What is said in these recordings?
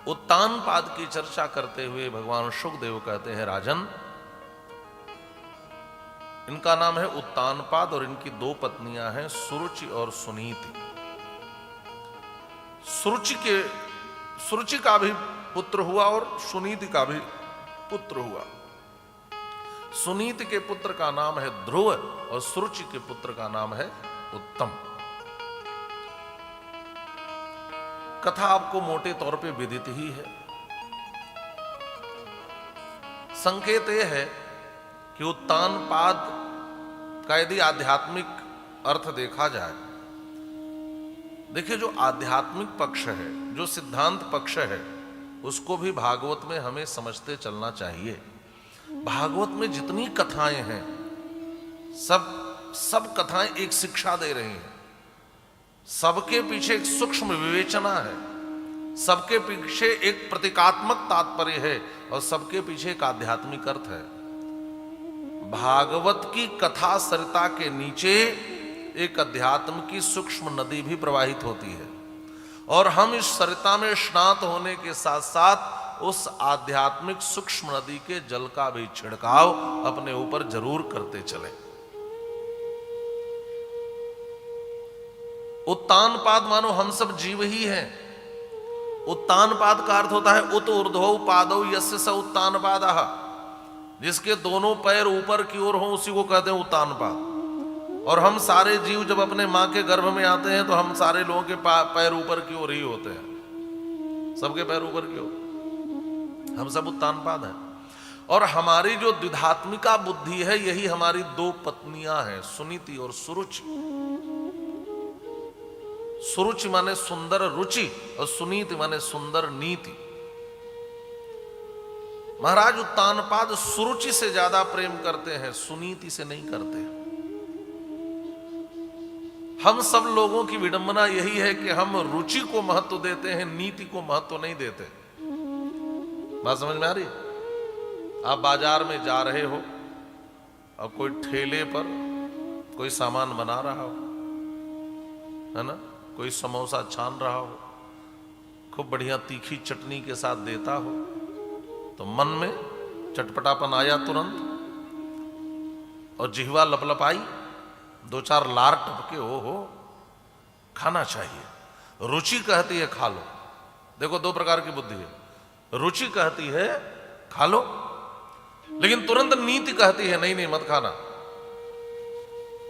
उत्तानपाद की चर्चा करते हुए भगवान शुकदेव कहते हैं, राजन, इनका नाम है उत्तानपाद और इनकी दो पत्नियां हैं, सुरुचि और सुनीति। सुरुचि का भी पुत्र हुआ और सुनीति का भी पुत्र हुआ। सुनीति के पुत्र का नाम है ध्रुव और सुरुचि के पुत्र का नाम है उत्तम। कथा आपको मोटे तौर पे विदित ही है। संकेत यह है कि उत्तानपाद का यदि आध्यात्मिक अर्थ देखा जाए, देखिए जो आध्यात्मिक पक्ष है, जो सिद्धांत पक्ष है, उसको भी भागवत में हमें समझते चलना चाहिए। भागवत में जितनी कथाएं हैं, सब कथाएं एक शिक्षा दे रही हैं। सबके पीछे एक सूक्ष्म विवेचना है, सबके पीछे एक प्रतीकात्मक तात्पर्य है और सबके पीछे एक आध्यात्मिक अर्थ है। भागवत की कथा सरिता के नीचे एक अध्यात्म की सूक्ष्म नदी भी प्रवाहित होती है और हम इस सरिता में स्नात होने के साथ साथ उस आध्यात्मिक सूक्ष्म नदी के जल का भी छिड़काव अपने ऊपर जरूर करते चलें। उत्तानपाद मानो हम सब जीव ही हैं। उत्तानपाद का अर्थ होता है उत ऊर्ध्वौ पादौ यस्य स उत्तानपादः, जिसके दोनों पैर ऊपर की ओर हों उसी को कहते हैं उत्तानपाद। और हम सारे जीव जब अपने मां के गर्भ में आते हैं तो हम सारे लोगों के पैर ऊपर की ओर ही होते हैं, सबके पैर ऊपर की ओर, हम सब उत्तानपाद हैं। और हमारी जो द्विधात्मिका बुद्धि है, यही हमारी दो पत्नियां हैं, सुनीति और सुरुचि। सुरुचि माने सुंदर रुचि और सुनीति माने सुंदर नीति। महाराज उत्तानपाद सुरुचि से ज्यादा प्रेम करते हैं, सुनीति से नहीं करते। हम सब लोगों की विडंबना यही है कि हम रुचि को महत्व देते हैं, नीति को महत्व नहीं देते। बात समझ में आ रही? आप बाजार में जा रहे हो और कोई ठेले पर कोई सामान बना रहा हो, है ना, कोई समोसा छान रहा हो, खूब बढ़िया तीखी चटनी के साथ देता हो, तो मन में चटपटापन आया तुरंत और जिह्वा लपलपाई, दो चार लार टपके, हो खाना चाहिए। रुचि कहती है खा लो। देखो दो प्रकार की बुद्धि है। रुचि कहती है खा लो, लेकिन तुरंत नीति कहती है नहीं मत खाना।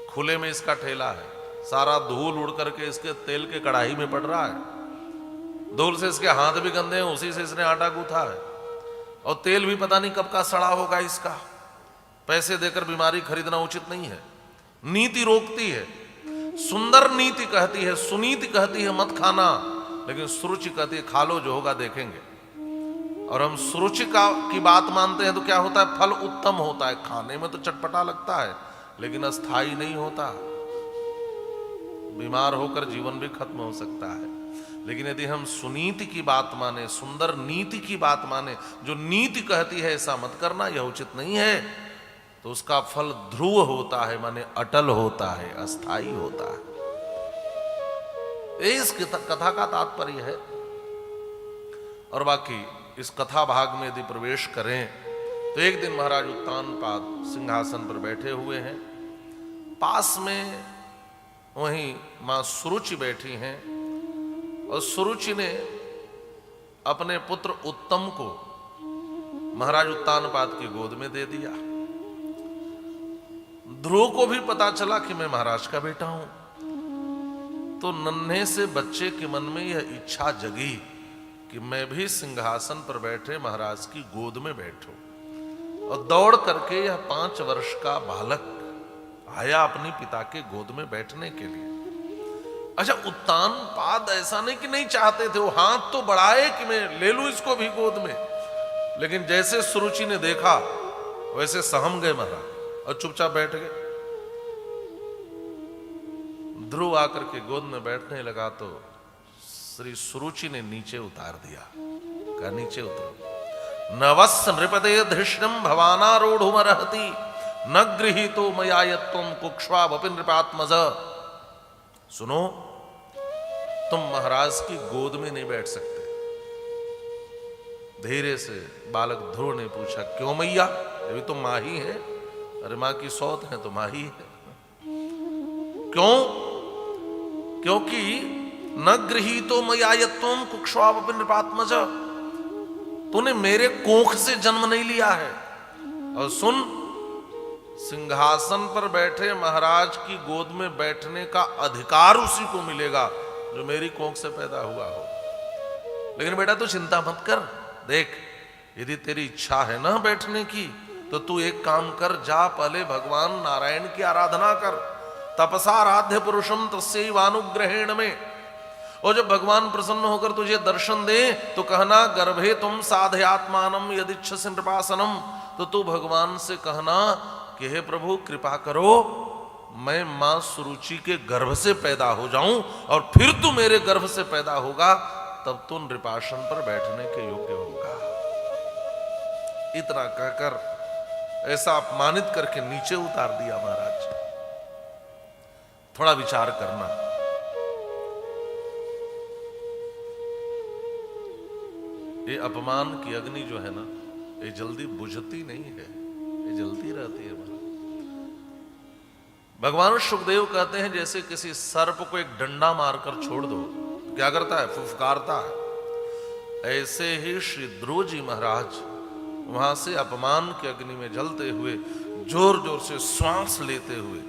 खुले में इसका ठेला है, सारा धूल उड़ करके इसके तेल के कढ़ाई में पड़ रहा है, धूल से इसके हाथ भी गंदे हैं, उसी से इसने आटा गूथा है, और तेल भी पता नहीं कब का सड़ा होगा इसका। पैसे देकर बीमारी खरीदना उचित नहीं है। नीति रोकती है। सुंदर नीति कहती है, सुनीति कहती है मत खाना, लेकिन सुरुचि कहती है खा लो, जो होगा देखेंगे। और हम सुरुचि की बात मानते हैं तो क्या होता है? फल उत्तम होता है, खाने में तो चटपटा लगता है लेकिन अस्थाई नहीं होता। बीमार होकर जीवन भी खत्म हो सकता है। लेकिन यदि हम सुनीति की बात माने, सुंदर नीति की बात माने, जो नीति कहती है ऐसा मत करना, यह उचित नहीं है, तो उसका फल ध्रुव होता है, माने अटल होता है, अस्थाई होता है। इस कथा का तात्पर्य है। और बाकी इस कथा भाग में यदि प्रवेश करें तो एक दिन महाराज उत्तानपाद सिंहासन पर बैठे हुए हैं, पास में वहीं मां सुरुचि बैठी हैं और सुरुचि ने अपने पुत्र उत्तम को महाराज उत्तानपाद की गोद में दे दिया। ध्रुव को भी पता चला कि मैं महाराज का बेटा हूं, तो नन्हे से बच्चे के मन में यह इच्छा जगी कि मैं भी सिंहासन पर बैठे महाराज की गोद में बैठूं। और दौड़ करके यह 5 वर्ष का बालक आया अपने पिता के गोद में बैठने के लिए। अच्छा, उत्तानपाद ऐसा नहीं कि नहीं चाहते थे, वो हाथ तो बढ़ाए कि मैं ले लूं इसको भी गोद में, लेकिन जैसे सुरुचि ने देखा वैसे सहम गए महाराज और चुपचाप बैठ गए। ध्रुव आकर के गोद में बैठने लगा तो श्री सुरुचि ने नीचे उतार दिया। कहा नीचे उतरो। नवस् नृपते धृष्णम भवानारूढ़ुमर्हति न गृहीतो मया यत्त्वं कुक्ष्वावपि नृपात्मज। सुनो, तुम महाराज की गोद में नहीं बैठ सकते। धीरे से बालक ध्रुव ने पूछा, क्यों मैया, अभी तो माँ ही है। अरे माँ की सौत है तो माँ ही है। क्यों? क्योंकि न गृहीतो मया यत्वम कुक्षावपि नृपात्मज, तूने मेरे कोख से जन्म नहीं लिया है। और सुन, सिंहासन पर बैठे महाराज की गोद में बैठने का अधिकार उसी को मिलेगा जो मेरी कोख से पैदा हुआ हो। लेकिन बेटा तू चिंता मत कर, देख यदि तेरी इच्छा है ना बैठने की तो तू एक काम कर, जा पहले भगवान नारायण की आराधना कर, तपसा आराध्य पुरुषम तस्यैवानुग्रहेण में। और जब भगवान प्रसन्न होकर तुझे दर्शन दे तो कहना, गर्भे तुम साधयात्मानम यदिच्छसि नृपासनम, तो तू भगवान से कहना कि हे प्रभु कृपा करो, मैं मां सुरुचि के गर्भ से पैदा हो जाऊं और फिर तू मेरे गर्भ से पैदा होगा, तब तू नृपासन पर बैठने के योग्य होगा। इतना कहकर ऐसा अपमानित करके नीचे उतार दिया महाराज। थोड़ा विचार करना, ये अपमान की अग्नि जो है ना, ये जल्दी बुझती नहीं है, ये जलती रहती है। भगवान सुखदेव कहते हैं जैसे किसी सर्प को एक डंडा मारकर छोड़ दो तो क्या करता है, फुफकारता है। ऐसे ही श्री ध्रुव जी महाराज वहां से अपमान के अग्नि में जलते हुए जोर जोर से श्वास लेते हुए,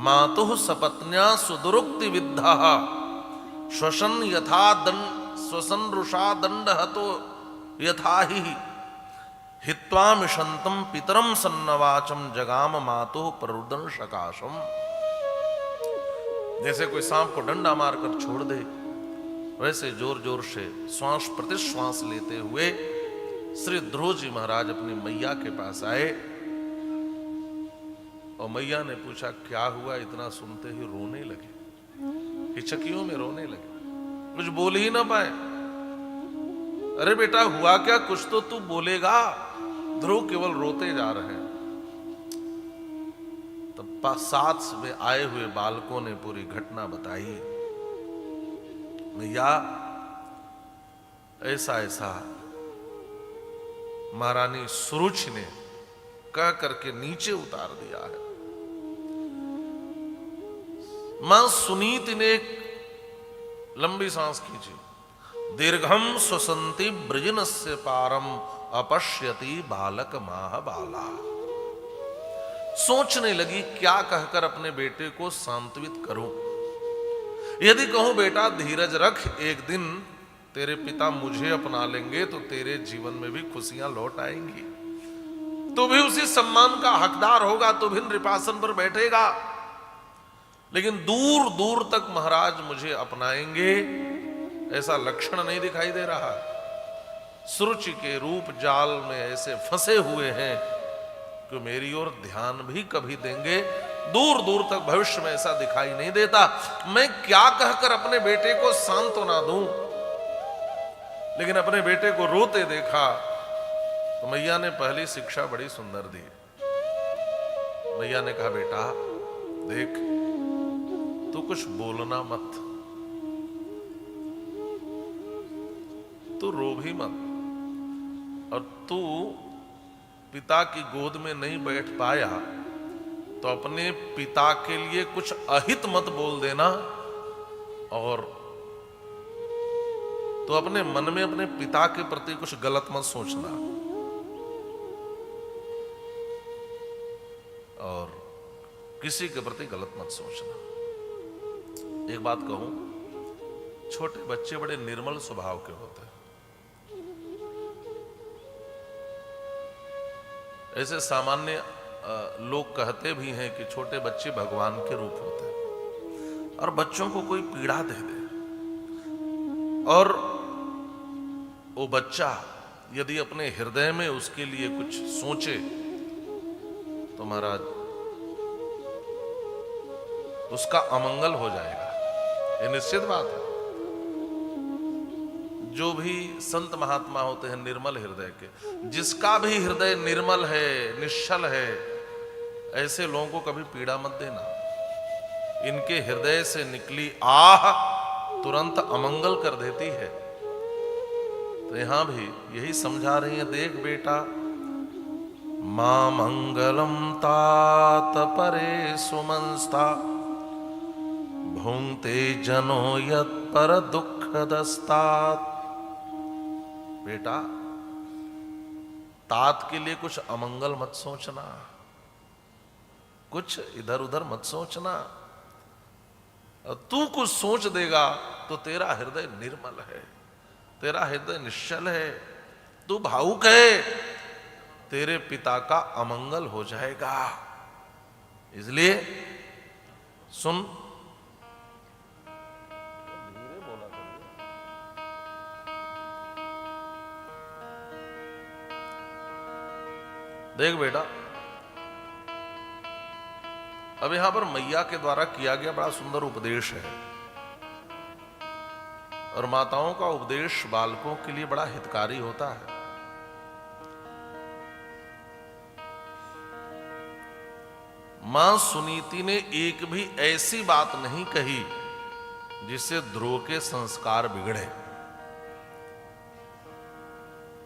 मातुः सपत्न्या सुदुरुक्ति विद्धा श्वसन यथा दंड श्वसन रुषा दंड हतो यथा ही हित्वा मिशंतम पितरम सन्नवाचम जगाम मातुः प्ररुदन सकाशम। जैसे कोई सांप को डंडा मारकर छोड़ दे, वैसे जोर जोर से श्वास प्रतिश्वास लेते हुए श्री ध्रुव जी महाराज अपनी मैया के पास आए। और मैया ने पूछा, क्या हुआ? इतना सुनते ही रोने लगे, हिचकियों में रोने लगे, कुछ बोल ही ना पाए। अरे बेटा हुआ क्या, कुछ तो तू बोलेगा। ध्रुव केवल रोते जा रहे हैं। तब साथ में आए हुए बालकों ने पूरी घटना बताई। मैया ऐसा ऐसा महारानी सुरुचि ने कह करके नीचे उतार दिया है। मां सुनीति ने एक लंबी सांस खींची। दीर्घम स्वसंति ब्रजनस्य पारम अपश्यति बालक माह बाला। सोचने लगी क्या कहकर अपने बेटे को सांत्वित करूं। यदि कहूं बेटा धीरज रख, एक दिन तेरे पिता मुझे अपना लेंगे तो तेरे जीवन में भी खुशियां लौट आएंगी, तो भी उसी सम्मान का हकदार होगा, तो भी नृपासन पर बैठेगा। लेकिन दूर दूर तक महाराज मुझे अपनाएंगे ऐसा लक्षण नहीं दिखाई दे रहा। सुरुचि के रूप जाल में ऐसे फंसे हुए हैं कि मेरी ओर ध्यान भी कभी देंगे, दूर दूर तक भविष्य में ऐसा दिखाई नहीं देता। मैं क्या कहकर अपने बेटे को सांत्वना दूं। लेकिन अपने बेटे को रोते देखा तो मैया ने पहली शिक्षा बड़ी सुंदर दी। मैया ने कहा, बेटा देख तू कुछ बोलना मत, तू रो भी मत, और तू पिता की गोद में नहीं बैठ पाया तो अपने पिता के लिए कुछ अहित मत बोल देना, और तो अपने मन में अपने पिता के प्रति कुछ गलत मत सोचना। और किसी के प्रति गलत मत सोचना। एक बात कहूं, छोटे बच्चे बड़े निर्मल स्वभाव के होते हैं। ऐसे सामान्य लोग कहते भी हैं कि छोटे बच्चे भगवान के रूप होते हैं। और बच्चों को कोई पीड़ा दे दे और वो बच्चा यदि अपने हृदय में उसके लिए कुछ सोचे तो महाराज उसका अमंगल हो जाएगा, ये निश्चित बात है। जो भी संत महात्मा होते हैं निर्मल हृदय के, जिसका भी हृदय निर्मल है, निश्चल है, ऐसे लोगों को कभी पीड़ा मत देना। इनके हृदय से निकली आह तुरंत अमंगल कर देती है। तो यहां भी यही समझा रही है, देख बेटा, मां मंगलम तात परे सुमंस्ता भुंक्ते जनो यत् पर दुख दस्तात। बेटा, तात के लिए कुछ अमंगल मत सोचना, कुछ इधर उधर मत सोचना। तू कुछ सोच देगा तो तेरा हृदय निर्मल है, तेरा हृदय निश्चल है, तू भावुक है, तेरे पिता का अमंगल हो जाएगा। इसलिए सुन, धीरे बोला करिए। देख बेटा, अब यहां पर मैया के द्वारा किया गया बड़ा सुंदर उपदेश है, और माताओं का उपदेश बालकों के लिए बड़ा हितकारी होता है। मां सुनीति ने एक भी ऐसी बात नहीं कही जिससे ध्रुव के संस्कार बिगड़े,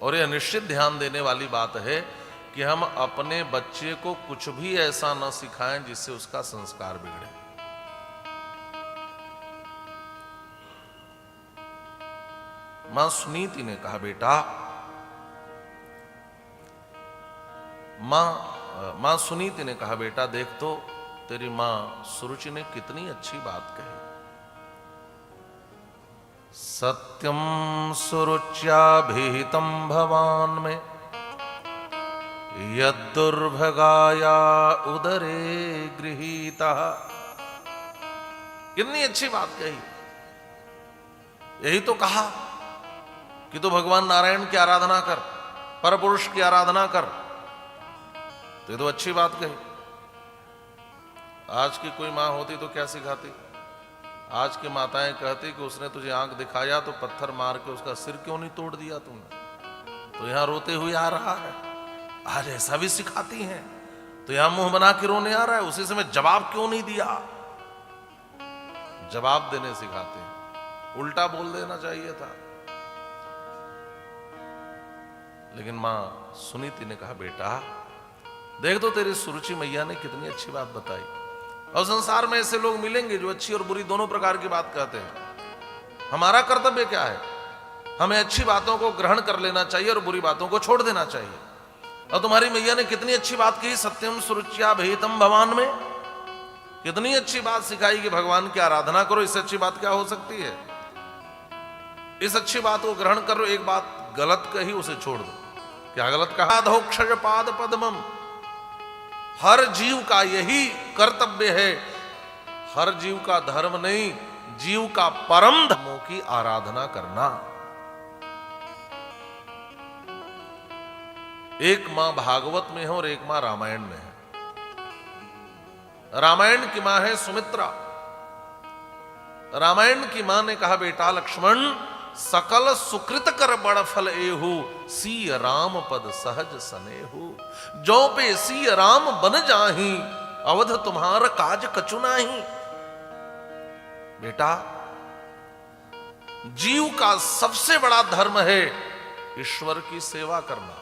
और यह निश्चित ध्यान देने वाली बात है कि हम अपने बच्चे को कुछ भी ऐसा न सिखाएं जिससे उसका संस्कार बिगड़े। मां सुनीति ने कहा, बेटा, मां सुनीति ने कहा, बेटा देख तो तेरी मां सुरुचि ने कितनी अच्छी बात कही। सत्यम सुरुच्याभिहितं भवान में यद्दुर्भगाया उदरे गृहीता। कितनी अच्छी बात कही। यही तो कहा कि तू भगवान नारायण की आराधना कर, परपुरुष की आराधना कर। तो ये तो अच्छी बात कही। आज की कोई मां होती तो क्या सिखाती? आज की माताएं कहती कि उसने तुझे आंख दिखाया तो पत्थर मार के उसका सिर क्यों नहीं तोड़ दिया तुमने? तो यहां रोते हुए आ रहा है। आज ऐसा भी सिखाती हैं। तो यहां मुंह बना के रोने आ रहा है, उसी समय जवाब क्यों नहीं दिया? जवाब देने सिखाते हैं, उल्टा बोल देना चाहिए था। लेकिन मां सुनीति ने कहा, बेटा देख तो तेरी सुरुचि मैया ने कितनी अच्छी बात बताई। और संसार में ऐसे लोग मिलेंगे जो अच्छी और बुरी दोनों प्रकार की बात कहते हैं। हमारा कर्तव्य क्या है? हमें अच्छी बातों को ग्रहण कर लेना चाहिए और बुरी बातों को छोड़ देना चाहिए। और तुम्हारी मैया ने कितनी अच्छी बात कही, सत्यम सुरुच्याभिहितं भवान में। कितनी अच्छी बात सिखाई कि भगवान की आराधना करो। इससे अच्छी बात क्या हो सकती है? इस अच्छी बात को ग्रहण करो। एक बात गलत कही, उसे छोड़ दो। क्या गलत कहा? धोक्षज पाद पद्मम। हर जीव का यही कर्तव्य है, हर जीव का धर्म नहीं, जीव का परम धर्मों की आराधना करना। एक मां भागवत में है और एक मां रामायण में है। रामायण की मां है सुमित्रा। रामायण की मां ने कहा, बेटा लक्ष्मण, सकल सुकृत कर बड़ फल एहू, सीय राम पद सहज सनेहू। जो पे सीय राम बन जाही, अवध तुम्हार काज कछु नाही। बेटा, जीव का सबसे बड़ा धर्म है ईश्वर की सेवा करना।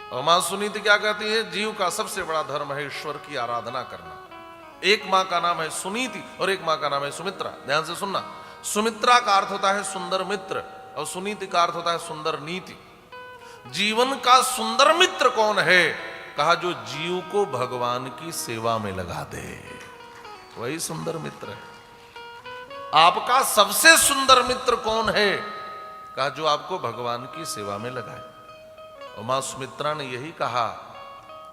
और मां सुनीति क्या कहती है? जीव का सबसे बड़ा धर्म है ईश्वर की आराधना करना। एक मां का नाम है सुनीति और एक मां का नाम है सुमित्रा। ध्यान से सुनना। सुमित्रा का अर्थ होता है सुंदर मित्र और सुनीति का अर्थ होता है सुंदर नीति। जीवन का सुंदर मित्र कौन है? कहा, जो जीव को भगवान की सेवा में लगा दे, वही सुंदर मित्र है। आपका सबसे सुंदर मित्र कौन है? कहा, जो आपको भगवान की सेवा में लगाए। और मां सुमित्रा ने यही कहा,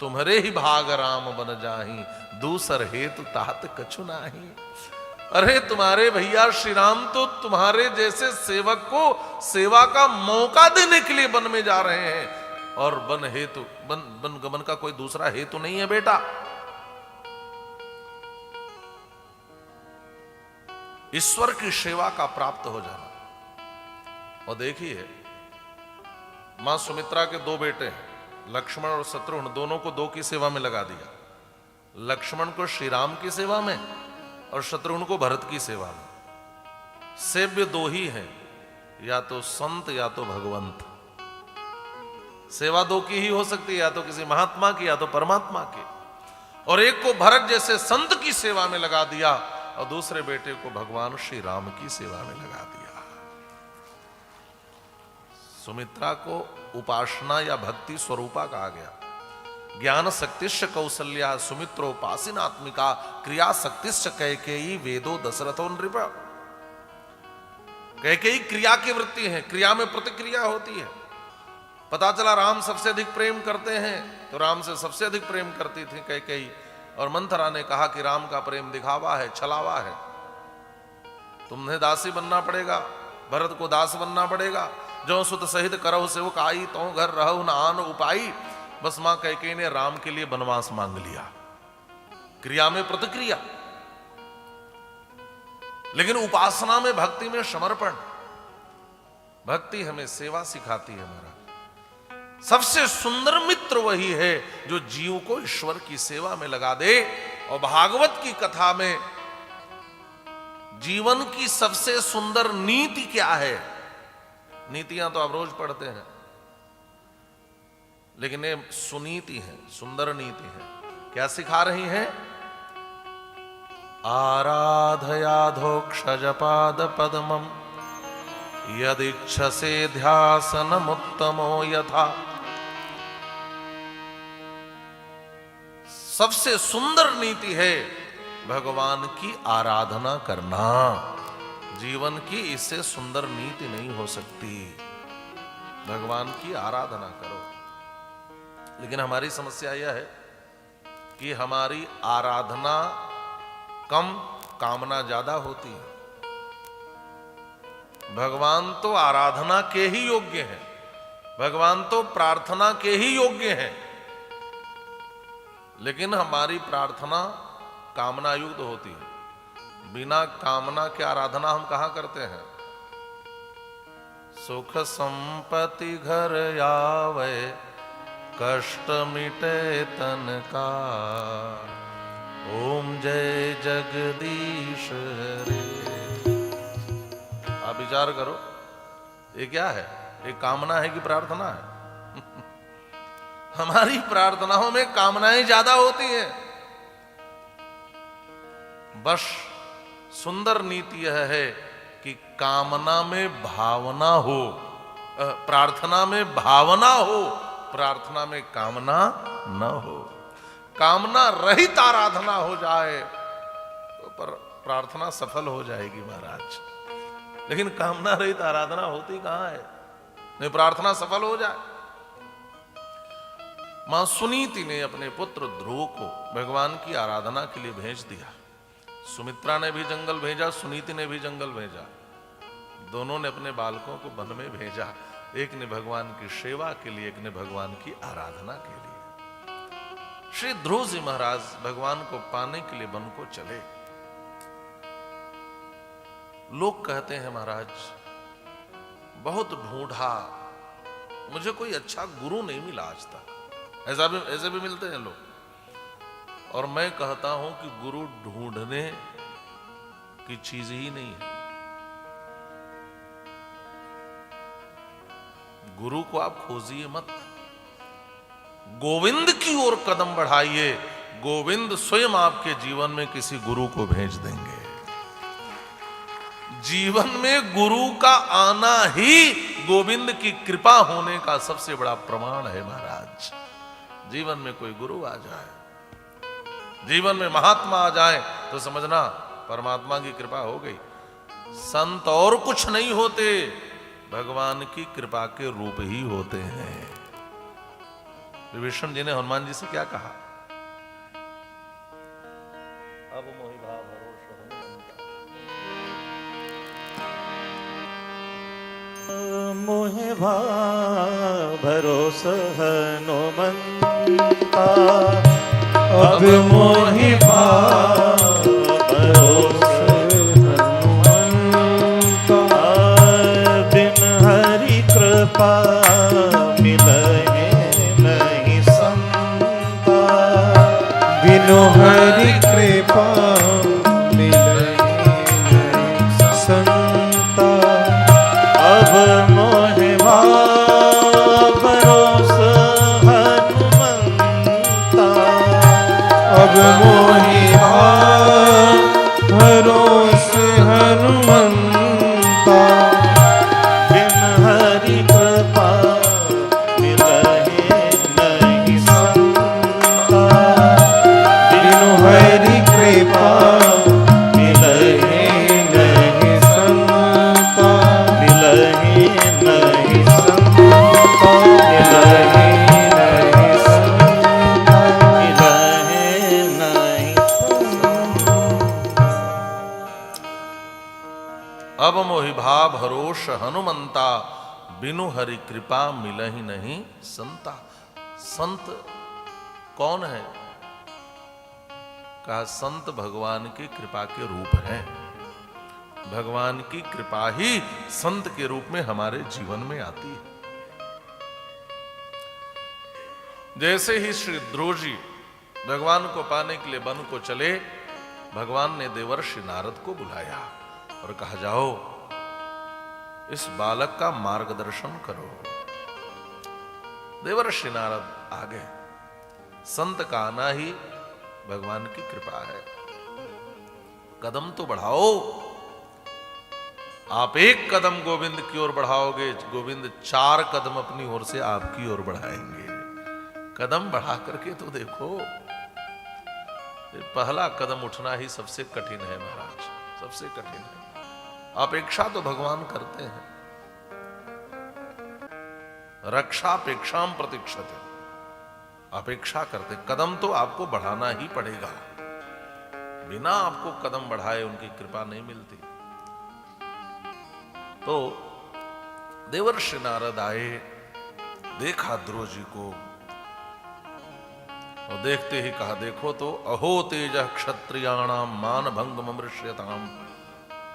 तुम्हारे ही भाग राम बन जाही, दूसर हेतु तात कछु नाही। अरे तुम्हारे भैया श्री राम तो तुम्हारे जैसे सेवक को सेवा का मौका देने के लिए वन में जा रहे हैं, और वन हेतु वन गमन का कोई दूसरा हेतु नहीं है बेटा। ईश्वर की सेवा का प्राप्त हो जाना। और देखिए, मां सुमित्रा के दो बेटे हैं, लक्ष्मण और शत्रुघ्न, दोनों को दो की सेवा में लगा दिया। लक्ष्मण को श्री राम की सेवा में और शत्रुघ्न को भरत की सेवा में। सेव्य दो ही हैं, या तो संत या तो भगवंत। सेवा दो की ही हो सकती है, या तो किसी महात्मा की या तो परमात्मा की। और एक को भरत जैसे संत की सेवा में लगा दिया और दूसरे बेटे को भगवान श्री राम की सेवा में लगा दिया। सुमित्रा को उपासना या भक्ति स्वरूपा कहा गया। ज्ञान शक्तिश्च कौसल्या सुमित्रोपासीनात्मिका क्रिया शक्तिश्च कैकेयी वेदो दशरथो नृप। कैकेयी क्रिया की वृत्ति है, क्रिया में प्रतिक्रिया होती है। पता चला राम सबसे अधिक प्रेम करते हैं, तो राम से सबसे अधिक प्रेम करती थी कैकेयी। और मंथरा ने कहा कि राम का प्रेम दिखावा है, छलावा है, तुम्हें दासी बनना पड़ेगा, भरत को दास बनना पड़ेगा। जो सुत सहित करहु सेवक आई, तो घर रहु न आन उपाई। बस मां कैकेयी ने राम के लिए वनवास मांग लिया, क्रिया में प्रतिक्रिया। लेकिन उपासना में, भक्ति में समर्पण। भक्ति हमें सेवा सिखाती है। हमारा सबसे सुंदर मित्र वही है जो जीव को ईश्वर की सेवा में लगा दे। और भागवत की कथा में जीवन की सबसे सुंदर नीति क्या है? नीतियां तो आप रोज पढ़ते हैं, लेकिन ये सुनीति है, सुंदर नीति है। क्या सिखा रही हैं? आराधयाधोक्षज पाद पद्मम यदीक्षसे ध्यासनमुत्तमो यथा। सबसे सुंदर नीति है भगवान की आराधना करना। जीवन की इससे सुंदर नीति नहीं हो सकती। भगवान की आराधना करो। लेकिन हमारी समस्या यह है कि हमारी आराधना कम, कामना ज्यादा होती है। भगवान तो आराधना के ही योग्य हैं, भगवान तो प्रार्थना के ही योग्य हैं, लेकिन हमारी प्रार्थना कामना युक्त होती है। बिना कामना के आराधना हम कहां करते हैं? सुख संपत्ति घर आवे, कष्ट मिटे तन का, ओम जय जगदीश रे। आप विचार करो, ये क्या है? ये कामना है कि प्रार्थना है? हमारी प्रार्थनाओं में कामनाएं ज्यादा होती हैं। बस सुंदर नीति यह है कि कामना में भावना हो, प्रार्थना में भावना हो, प्रार्थना में कामना न हो। कामना रहित आराधना हो जाए तो प्रार्थना सफल हो जाएगी महाराज। लेकिन कामना रहित आराधना होती कहां है? नहीं प्रार्थना सफल हो जाए। मां सुनीति ने अपने पुत्र ध्रुव को भगवान की आराधना के लिए भेज दिया। सुमित्रा ने भी जंगल भेजा, सुनीति ने भी जंगल भेजा। दोनों ने अपने बालकों को वन में भेजा। एक ने भगवान की सेवा के लिए, एक ने भगवान की आराधना के लिए। श्री ध्रुव जी महाराज भगवान को पाने के लिए वन को चले। लोग कहते हैं महाराज बहुत ढूंढा, मुझे कोई अच्छा गुरु नहीं मिला आज तक। ऐसे भी मिलते हैं लोग। और मैं कहता हूं कि गुरु ढूंढने की चीज ही नहीं है। गुरु को आप खोजिए मत, गोविंद की ओर कदम बढ़ाइए। गोविंद स्वयं आपके जीवन में किसी गुरु को भेज देंगे। जीवन में गुरु का आना ही गोविंद की कृपा होने का सबसे बड़ा प्रमाण है महाराज। जीवन में कोई गुरु आ जाए, जीवन में महात्मा आ जाए तो समझना परमात्मा की कृपा हो गई। संत और कुछ नहीं होते, भगवान की कृपा के रूप ही होते हैं। विभीषण जी ने हनुमान जी से क्या कहा? अब मोहि भाव भरोसा मोहि भाव भरोसा हनुमंता, अब मोहि भाव भरोसा हनुमंता। बिन हरि कृपा मिलहि नहीं संता, बिनु हरि कृपा मिलहि नहीं संता। अब हरि कृपा मिलहि नहीं संता। संत कौन है? कहा संत भगवान की कृपा के रूप हैं। भगवान की कृपा ही संत के रूप में हमारे जीवन में आती है। जैसे ही श्री ध्रुव जी भगवान को पाने के लिए वन को चले, भगवान ने देवर्षि नारद को बुलाया और कहा जाओ इस बालक का मार्गदर्शन करो। देवर्षि नारद आ गए। संत का आना ही भगवान की कृपा है। कदम तो बढ़ाओ। आप एक कदम गोविंद की ओर बढ़ाओगे, गोविंद 4 कदम अपनी ओर से आपकी ओर बढ़ाएंगे। कदम बढ़ा करके तो देखो। पहला कदम उठना ही सबसे कठिन है महाराज, सबसे कठिन है। अपेक्षा तो भगवान करते हैं। रक्षापेक्षाम प्रतीक्षते, अपेक्षा करते। कदम तो आपको बढ़ाना ही पड़ेगा। बिना आपको कदम बढ़ाए उनकी कृपा नहीं मिलती। तो देवर्षि नारद आए, देखा ध्रुव जी को और देखते ही कहा देखो तो अहो तेज क्षत्रियाणाम मान भंग ममृष्यताम।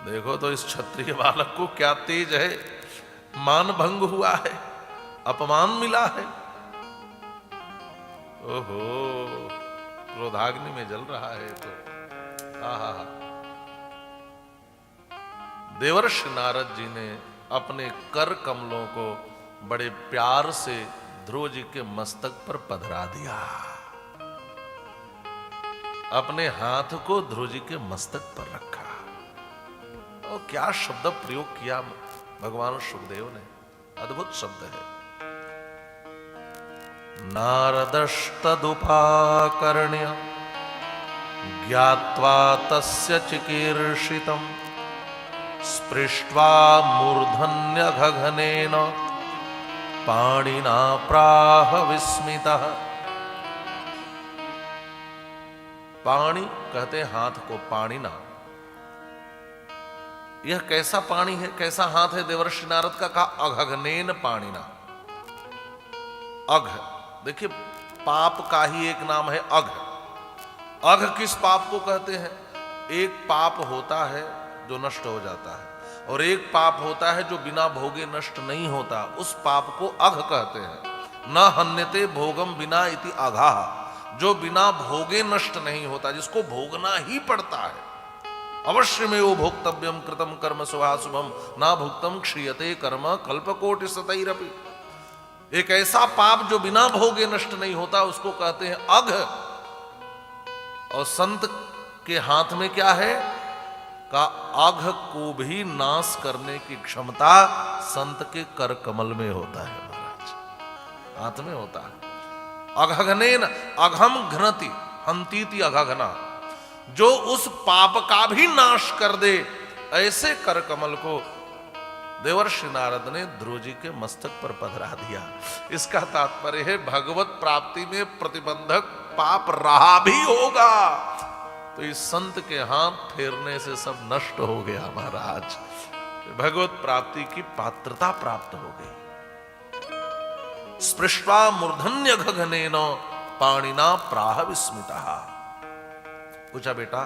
देखो तो इस क्षत्रिय बालक को क्या तेज है, मान भंग हुआ है, अपमान मिला है। ओहो, क्रोधाग्नि में जल रहा है। तो आहा, देवर्षि नारद जी ने अपने कर कमलों को बड़े प्यार से ध्रुव जी के मस्तक पर पधरा दिया। अपने हाथ को ध्रुव जी के मस्तक पर रखा और क्या शब्द प्रयोग किया भगवान सुखदेव ने, अद्भुत शब्द है। नारदस्तदुपाकर्ण्य ज्ञात्वा तस्य चिकीर्षितम् स्पृष्ट्वा मूर्धन्यघघनेन पाणिना प्राह विस्मितः। पाणी कहते हैं हाथ को, पाणिना। यह कैसा पाणी है, कैसा हाथ है देवर्षि नारद का? कहा अघघनेन पाणिना। अघ, देखिए पाप का ही एक नाम है अघ। अघ किस पाप को कहते हैं? एक पाप होता है जो नष्ट हो जाता है और एक पाप होता है जो बिना भोगे नष्ट नहीं होता, उस पाप को अघ कहते हैं। न हन्यते भोगम बिना इति अघा, जो बिना भोगे नष्ट नहीं होता, जिसको भोगना ही पड़ता है। अवश्य में वो भोक्तव्यम कृतम कर्म शुभाशुभम ना भुक्तम क्षीयते कर्म कल्पकोटि शतैरपि। एक ऐसा पाप जो बिना भोगे नष्ट नहीं होता उसको कहते हैं अघ। और संत के हाथ में क्या है? का अघ को भी नाश करने की क्षमता संत के कर कमल में होता है महाराज, हाथ में होता है। अघघनेन अघम घ्नति हंतीति अघघना, जो उस पाप का भी नाश कर दे, ऐसे कर कमल को देवर्षि नारद ने ध्रुव जी के मस्तक पर पधरा दिया। इसका तात्पर्य है भगवत प्राप्ति में प्रतिबंधक पाप रहा भी होगा तो इस संत के हाथ फेरने से सब नष्ट हो गया महाराज। भगवत प्राप्ति की पात्रता प्राप्त हो गई। स्पृष्ट्वा मूर्धन्य घघनेन पाणिना प्राह विस्मितः। पूछा बेटा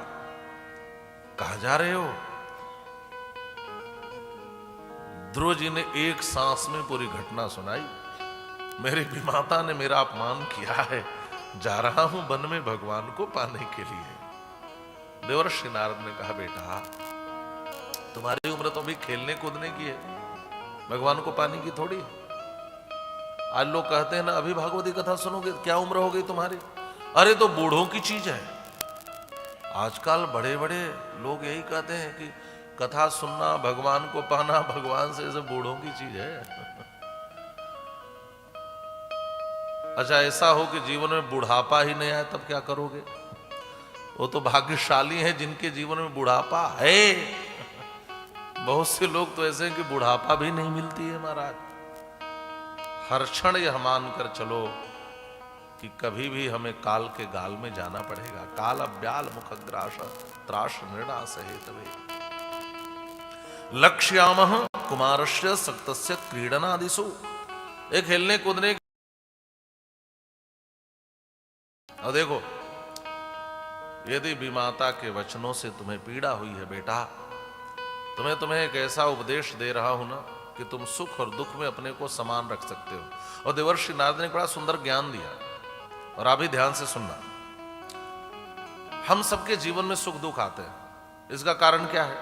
कहां जा रहे हो? ध्रुव जी ने एक सांस में पूरी घटना सुनाई। मेरे विमाता ने मेरा अपमान किया है, जा रहा हूं वन में भगवान को पाने के लिए। देवर्षि नारद ने कहा बेटा तुम्हारी उम्र तो अभी खेलने कूदने की है, भगवान को पाने की थोड़ी। आज लोग कहते हैं ना अभी भागवती कथा सुनोगे, क्या उम्र हो गई तुम्हारी? अरे तो बूढ़ों की चीज है। आजकल बड़े बड़े लोग यही कहते हैं कि कथा सुनना, भगवान को पाना, भगवान से सब बूढ़ों की चीज है। अच्छा ऐसा हो कि जीवन में बुढ़ापा ही नहीं आया तब क्या करोगे? वो तो भाग्यशाली हैं जिनके जीवन में बुढ़ापा है। बहुत से लोग तो ऐसे हैं कि बुढ़ापा भी नहीं मिलती है महाराज। हर क्षण यह मानकर चलो कि कभी भी हमें काल के गाल में जाना पड़ेगा। काल अब्याल मुखग्रास त्रास निर्णास हेतवे लक्ष्यामः कुमारस्य सक्तस्य क्रीडनादिषु ये खेलने कूदने की। और देखो, यदि विमाता के वचनों से तुम्हें पीड़ा हुई है बेटा, तुम्हें एक ऐसा उपदेश दे रहा हूं ना कि तुम सुख और दुख में अपने को समान रख सकते हो। और देवर्षि नारद ने बड़ा सुंदर ज्ञान दिया, और आप भी ध्यान से सुनना। हम सबके जीवन में सुख दुख आते हैं, इसका कारण क्या है?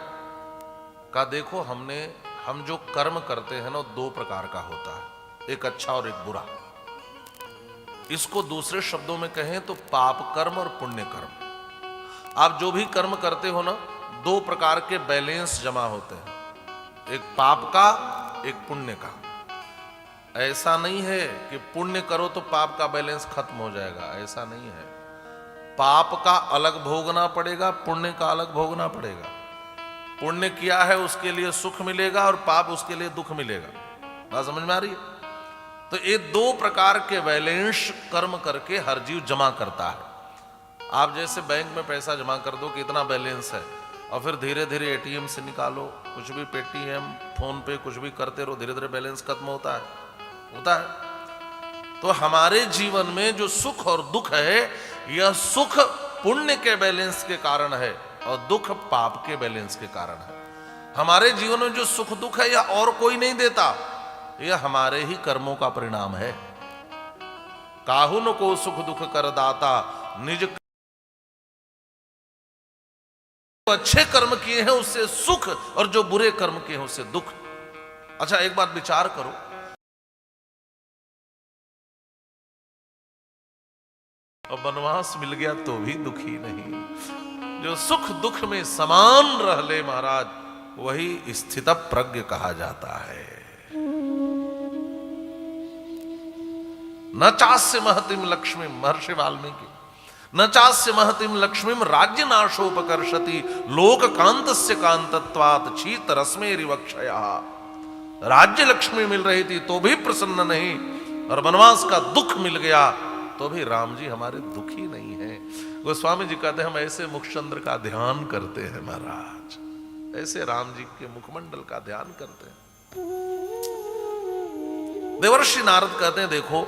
का देखो, हम जो कर्म करते हैं ना, दो प्रकार का होता है, एक अच्छा और एक बुरा। इसको दूसरे शब्दों में कहें तो पाप कर्म और पुण्य कर्म। आप जो भी कर्म करते हो ना, दो प्रकार के बैलेंस जमा होते हैं, एक पाप का, एक पुण्य का। ऐसा नहीं है कि पुण्य करो तो पाप का बैलेंस खत्म हो जाएगा, ऐसा नहीं है। पाप का अलग भोगना पड़ेगा, पुण्य का अलग भोगना पड़ेगा। पुण्य किया है उसके लिए सुख मिलेगा, और पाप उसके लिए दुख मिलेगा। बात समझ में आ रही है? तो ये दो प्रकार के बैलेंस कर्म करके हर जीव जमा करता है। आप जैसे बैंक में पैसा जमा कर दो कि इतना बैलेंस है, और फिर धीरे धीरे एटीएम से निकालो, कुछ भी पेटीएम, फोन पे कुछ भी करते रहो, धीरे धीरे बैलेंस खत्म होता है। तो हमारे जीवन में जो सुख और दुख है, यह सुख पुण्य के बैलेंस के कारण है, और दुख पाप के बैलेंस के कारण है। हमारे जीवन में जो सुख दुख है, यह और कोई नहीं देता, यह हमारे ही कर्मों का परिणाम है। काहुन को सुख दुख कर दाता, निज अच्छे कर्म किए हैं उससे सुख, और जो बुरे कर्म किए हैं उससे दुख। अच्छा, एक बात विचार करो, और वनवास मिल गया तो भी दुखी नहीं। जो सुख दुख में समान रह ले महाराज, वही स्थित प्रज्ञ कहा जाता है। न चास्य महतिम लक्ष्मी, महर्षि वाल्मीकि, न चास्य महतिम लक्ष्मीम राज्य नाशोपकर्षति, लोक कांतस्य कांतत्वात् शीत रश्मेरिवक्षया। राज्य लक्ष्मी मिल रही थी तो भी प्रसन्न नहीं, और वनवास का दुख मिल गया तो भी राम जी हमारे दुखी नहीं है। गोस्वामी जी कहते हैं, हम ऐसे मुखचंद्र का ध्यान करते हैं महाराज, ऐसे राम जी के मुखमंडल का ध्यान करते हैं। देवर्षि नारद कहते हैं, देखो,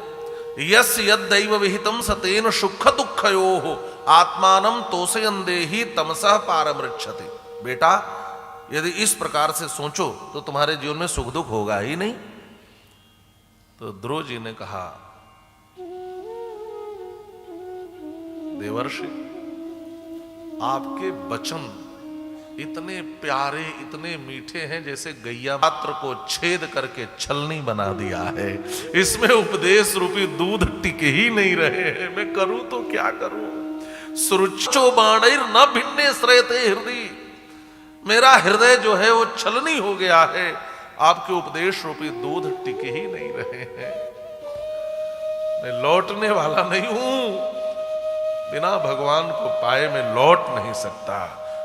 यस्य यद्दैव विहितम सतेन सुख दुःखयोः आत्मानं तोषयन् देहि तमसः पारमृच्छति। बेटा, यदि इस प्रकार से सोचो तो तुम्हारे जीवन में सुख दुख होगा ही नहीं। तो ध्रुव जी ने कहा, देवर्षि, आपके वचन इतने प्यारे, इतने मीठे हैं, जैसे गैया पात्र को छेद करके छलनी बना दिया है। इसमें उपदेश रूपी दूध टिक ही नहीं रहे हैं। मैं करूं तो क्या करूं? सुरुचो बाणैर न भिन्ने श्रेयते हृदय। मेरा हृदय जो है वो छलनी हो गया है, आपके उपदेश रूपी दूध टिक ही नहीं रहे हैं। मैं लौटने वाला नहीं हूं, बिना भगवान को पाए मैं लौट नहीं सकता।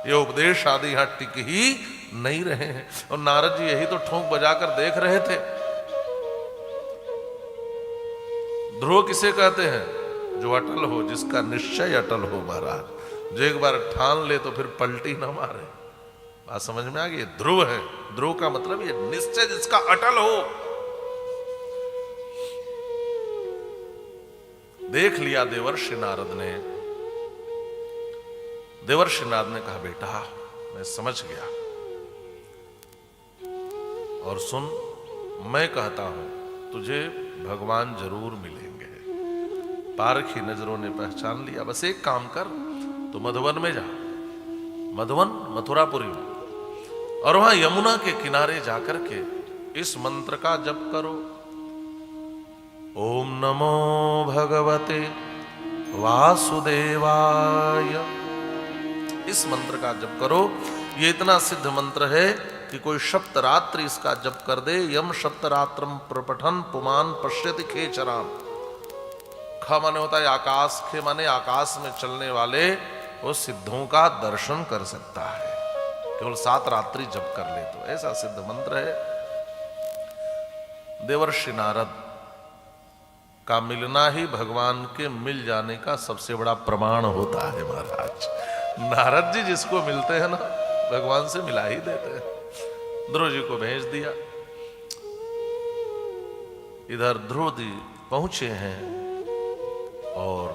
ये उपदेश आदि यहां टिक ही नहीं रहे हैं। और नारद जी यही तो ठोंक बजाकर देख रहे थे। ध्रुव किसे कहते हैं? जो अटल हो, जिसका निश्चय अटल हो महाराज, जो एक बार ठान ले तो फिर पलटी ना मारे। बात समझ में आ गई? ध्रुव है। ध्रुव का मतलब ये निश्चय जिसका अटल हो। देख लिया देवर्षि नारद ने। देवर्षि नारद ने कहा, बेटा मैं समझ गया, और सुन, मैं कहता हूं तुझे भगवान जरूर मिलेंगे। पारखी नजरों ने पहचान लिया। बस एक काम कर, तो मधुवन में जा, मधुवन मथुरापुरी में, और वहां यमुना के किनारे जाकर के इस मंत्र का जप करो। ओम नमो भगवते वासुदेवाय। इस मंत्र का जप करो। ये इतना सिद्ध मंत्र है कि कोई सप्तरात्रि इसका जप कर दे। यम सप्तरात्रम प्रपठन पुमान पश्यति खेचराम। ख माने होता है आकाश, खे माने आकाश में चलने वाले, वो सिद्धों का दर्शन कर सकता है। केवल 7 रात्रि जप कर ले तो। ऐसा सिद्ध मंत्र है। देवर्षि नारद का मिलना ही भगवान के मिल जाने का सबसे बड़ा प्रमाण होता है महाराज। नारद जी जिसको मिलते हैं ना, भगवान से मिला ही देते हैं। ध्रुव जी को भेज दिया। इधर ध्रुव जी पहुंचे हैं और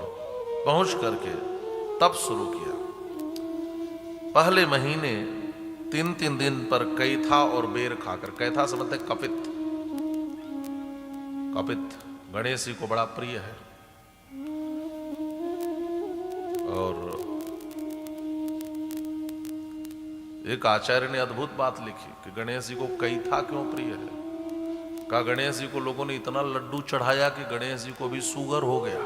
पहुंच करके तप शुरू किया। पहले महीने 3-3 दिन पर कैथा और बेर खाकर, कैथा समझते कपित, कपित गणेश जी को बड़ा प्रिय है। और एक आचार्य ने अद्भुत बात लिखी कि गणेश जी को कैथा क्यों प्रिय है। कहा गणेश जी को लोगों ने इतना लड्डू चढ़ाया कि गणेश जी को भी शुगर हो गया।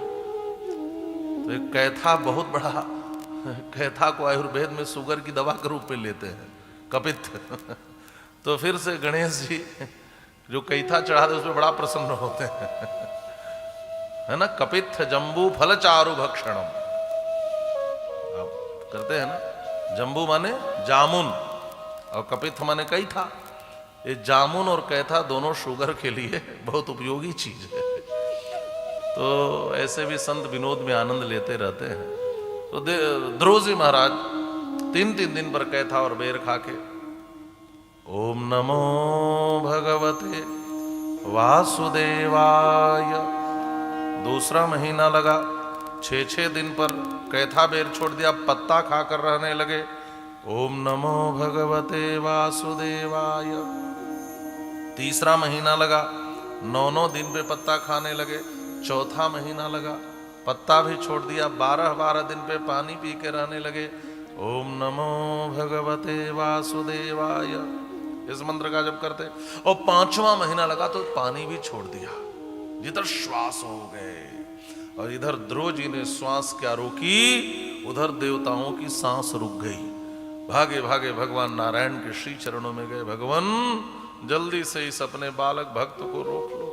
तो एक कैथा बहुत बड़ा, कैथा को आयुर्वेद में शुगर की दवा के रूप में लेते हैं, कपित। तो फिर से गणेश जी जो कैथा चढ़ाते उसमें बड़ा प्रसन्न होते हैं, है ना। कपित जम्बू फल चारु भक्षणम, आप करते हैं ना। जम्बू माने जामुन और कपित माने कैथा। ये जामुन और कैथा दोनों शुगर के लिए बहुत उपयोगी चीज है। तो ऐसे भी संत विनोद में आनंद लेते रहते हैं। तो ध्रुव जी महाराज 3-3 दिन पर कैथा और बेर खाके ओम नमो भगवते वासुदेवाय। दूसरा महीना लगा, 6-6 दिन पर कैथा बेर छोड़ दिया, पत्ता खाकर रहने लगे। ओम नमो भगवते वासुदेवाय। तीसरा महीना लगा, 9-9 दिन पे पत्ता खाने लगे। चौथा महीना लगा, पत्ता भी छोड़ दिया, 12-12 दिन पे पानी पी के रहने लगे। ओम नमो भगवते वासुदेवाय, इस मंत्र का जप करते। और 5वां महीना लगा तो पानी भी छोड़ दिया, जिधर श्वास हो गए। और इधर ध्रुव जी ने श्वास क्या रोकी, उधर देवताओं की सांस रुक गई। भागे भागे भगवान नारायण के श्री चरणों में गए। भगवान जल्दी से इस अपने बालक भक्त को रोक लो,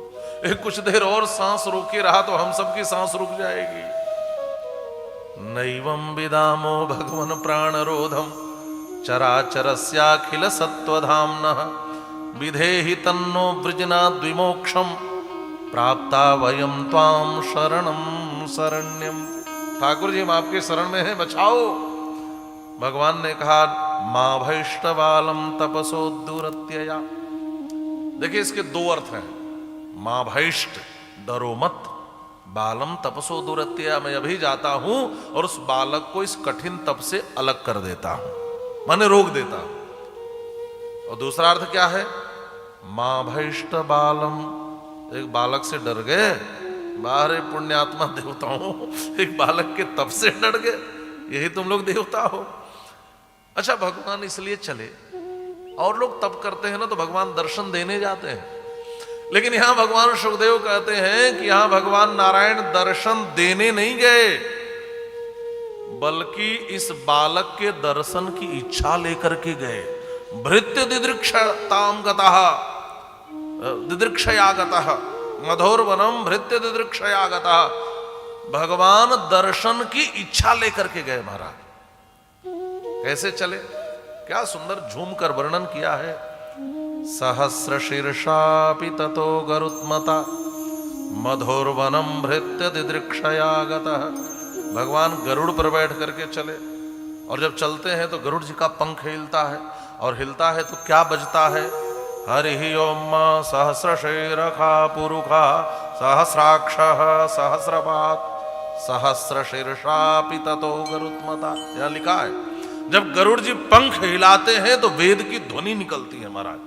एक कुछ देर और सांस रोके रहा तो हम सबकी सांस रुक जाएगी। नैवं विदामो भगवन प्राणरोधम चराचरस्याखिल सत्वधाम्नः विधेहि तन्नो वृजनाद् विमोक्षम प्राप्ता वयम त्वाम शरणम शरण्यम। ठाकुर जी हम आपके शरण में हैं, बचाओ। भगवान ने कहा मां भैष्टवालम तपसो दुरत्यया। देखिए इसके 2 अर्थ हैं। मां भैष्ट डरो मत, बालम तपसो दुरत्यया, मैं अभी जाता हूं और उस बालक को इस कठिन तप से अलग कर देता हूं, माने रोक देता हूं। और दूसरा अर्थ क्या है, मां भैष्ट बालम, एक बालक से डर गए, बाहर पुण्यात्मा देवताओं, एक बालक के तप से डर गए, यही तुम लोग देवता हो। अच्छा भगवान इसलिए चले, और लोग तप करते हैं ना तो भगवान दर्शन देने जाते हैं, लेकिन यहां भगवान सुखदेव कहते हैं कि यहां भगवान नारायण दर्शन देने नहीं गए, बल्कि इस बालक के दर्शन की इच्छा लेकर के गए। भृत्य दिदृक्षताम गतः, दिदृक्षया गतः, मधोरवनम भृत्य दिदृक्षया गतः। भगवान दर्शन की इच्छा लेकर के गए महाराज। कैसे चले, क्या सुंदर झूम कर वर्णन किया है। सहस्र शीर्षापि ततो गरुत्मता मधोरवनम भृत्य दिदृक्षया गतः। भगवान गरुड़ पर बैठ करके चले, और जब चलते हैं तो गरुड़ जी का पंख हिलता है, और हिलता है तो क्या बजता है, हरि ओम सहस्र शीर्षा पुरुखा सहस्राक्षः सहस्रपात् सहस्र शीर्षापि ततो गरुत्मता। यह लिखा है जब गरुड़ जी पंख हिलाते हैं तो वेद की ध्वनि निकलती है महाराज।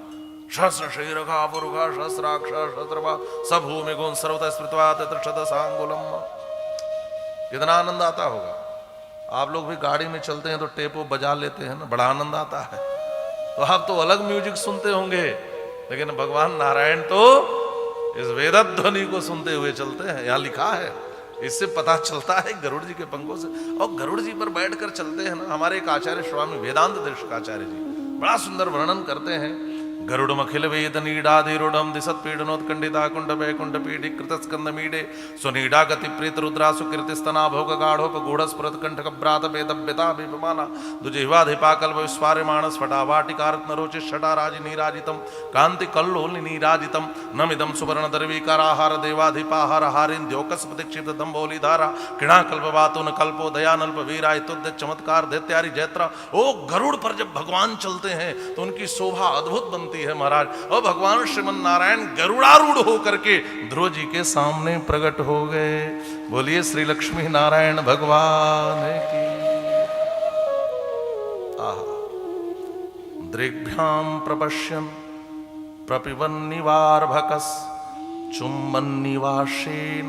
सहस्र शीर्षा पुरुखा सहस्राक्ष सहस्रपात् सब भूमि गुण सर्वतः स्मृत्वा तत्र सांगुलम। कितना आनंद आता होगा। आप लोग भी गाड़ी में चलते हैं तो टेपो बजा लेते हैं ना, बड़ा आनंद आता है। तो आप तो अलग म्यूजिक सुनते होंगे, लेकिन भगवान नारायण तो इस वेद ध्वनि को सुनते हुए चलते हैं। यहाँ लिखा है, इससे पता चलता है गरुड़ जी के पंखों से। और गरुड़ जी पर बैठकर चलते हैं ना, हमारे एक आचार्य स्वामी वेदांत दर्शकाचार्य जी बड़ा सुंदर वर्णन करते हैं। गरुड़मखिल वेद नीडाधिरूढ़ दिशत पीडनोत्कंडिता कुंड वैकुंठ पीढ़ी कृत स्कंद मीडे सुनीडा गति प्रीत रुद्रा सुकृति स्तना भोग गाढ़ोप गूढ़ स्फुरत कंठ कब्रात वेदव्यता विपमाना दुजिह्वाधिपा कल्प विस्वार्यमाण स्फटा वाटिकारत नरोचि छटा राजि नीराजितम कांति कल्लोल नीराजितम नमिदम सुवर्ण दर्वीकाराहार देवाधिपाहार हारिंद्योकस प्रदीक्षित दंभोली धारा किणा कल्पवातुन कल्पो दयानल्प वीराय तुद्य चमत्कार दैत्यारी जैत्रा। ओ गरुड़ पर जब भगवान चलते हैं तो उनकी शोभा अद्भुत बनती बनती है महाराज। और भगवान श्रीमन नारायण गरुड़ारूढ़ होकर के ध्रुव जी के सामने प्रकट हो गए। बोलिए श्री लक्ष्मी नारायण भगवान की। आहा, दृग्भ्याम प्रपश्यन् प्रपिबन्निवार्भकस् चुम्बन्निवाशेन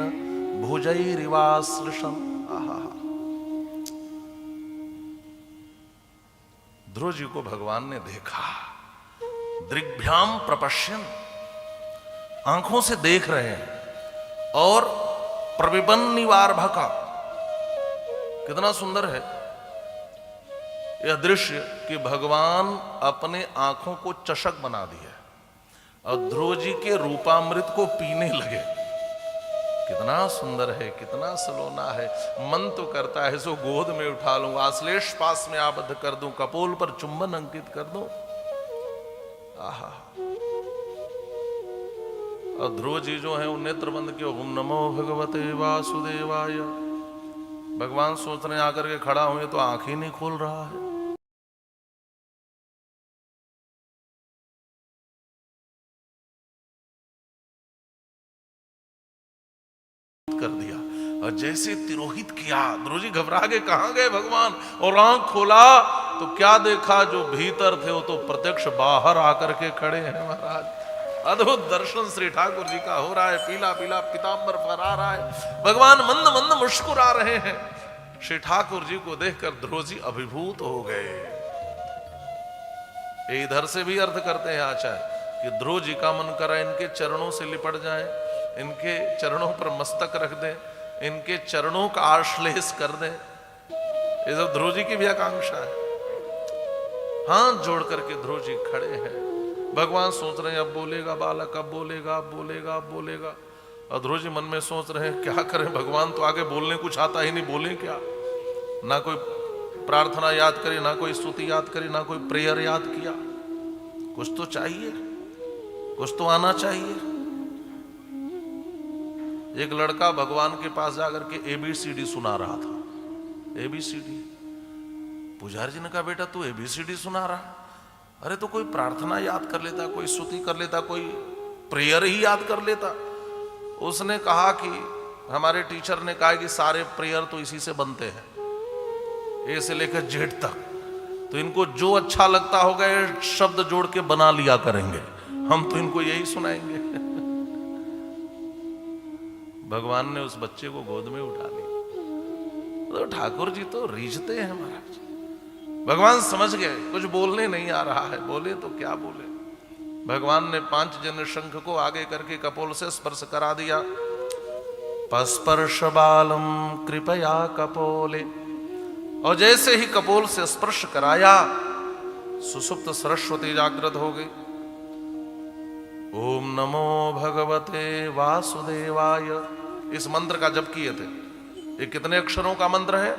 भुजैरिवाश्लिष्टम्। आहा, ध्रुव जी को भगवान ने देखा। दृग्भ्याम प्रपश्यन्, आंखों से देख रहे हैं। और प्रपिबन्निवार्भका, कितना सुंदर है यह दृश्य कि भगवान अपने आंखों को चषक बना दिया और ध्रुव जी के रूपामृत को पीने लगे। कितना सुंदर है, कितना सलोना है। मन तो करता है सो गोद में उठा लूं, आश्लेष पास में आबद्ध कर दूं, कपोल पर चुंबन अंकित कर दूं। आहा, और ध्रुव जी जो है वो नेत्र बंद के ओम नमो भगवते वासुदेवाय। भगवान सोच रहे आकर के खड़ा हुए तो आंख ही नहीं खोल रहा है। कर दिया और जैसे तिरोहित किया, ध्रुव जी घबरा गए, कहां गए भगवान। और आंख खोला तो क्या देखा, जो भीतर थे वो तो प्रत्यक्ष बाहर आकर के खड़े हैं महाराज। अद्भुत दर्शन श्री ठाकुर जी का हो रहा है। पीला पीला पीतांबर फहरा रहा है, भगवान मंद मंद मुस्कुरा रहे हैं। श्री ठाकुर जी को देखकर ध्रुव जी अभिभूत हो गए। इधर से भी अर्थ करते हैं आचार्य कि ध्रुव जी का मन करा इनके चरणों से लिपट जाए, इनके चरणों पर मस्तक रख दें, इनके चरणों का आश्लेष कर दें। ये सब ध्रुव जी की भी आकांक्षा है। हाथ जोड़ करके ध्रुव जी खड़े हैं। भगवान सोच रहे हैं अब बोलेगा बालक, अब बोलेगा, अब बोलेगा, अब बोलेगा। और ध्रुव जी मन में सोच रहे हैं क्या करें, भगवान तो आगे बोलने कुछ आता ही नहीं, बोले क्या। ना कोई प्रार्थना याद करे, ना कोई स्तुति याद करे, ना कोई प्रेयर याद किया। कुछ तो चाहिए, कुछ तो आना चाहिए। एक लड़का भगवान के पास जाकर के ABCD सुना रहा था। ABCD, पुजारी जी ने कहा बेटा तू ABCD सुना रहा, अरे तो कोई प्रार्थना याद कर लेता, कोई स्तुति कर लेता, कोई प्रेयर ही याद कर लेता। उसने कहा कि हमारे टीचर ने कहा कि सारे प्रेयर तो इसी से बनते हैं, ए से लेकर जेड तक, तो इनको जो अच्छा लगता होगा ये शब्द जोड़ के बना लिया करेंगे, हम तो इनको यही सुनाएंगे। भगवान ने उस बच्चे को गोद में उठा लिया। तो ठाकुर जी तो रीझते हैं महाराज। भगवान समझ गए कुछ बोलने नहीं आ रहा है, बोले तो क्या बोले। भगवान ने 5 जन शंख को आगे करके कपोल से स्पर्श करा दिया। पस्पर्श बालम कृपया कपोले, और जैसे ही कपोल से स्पर्श कराया सुसुप्त सरस्वती जागृत हो गई। ओम नमो भगवते वासुदेवाय, इस मंत्र का जप किए थे। ये कितने अक्षरों का मंत्र है?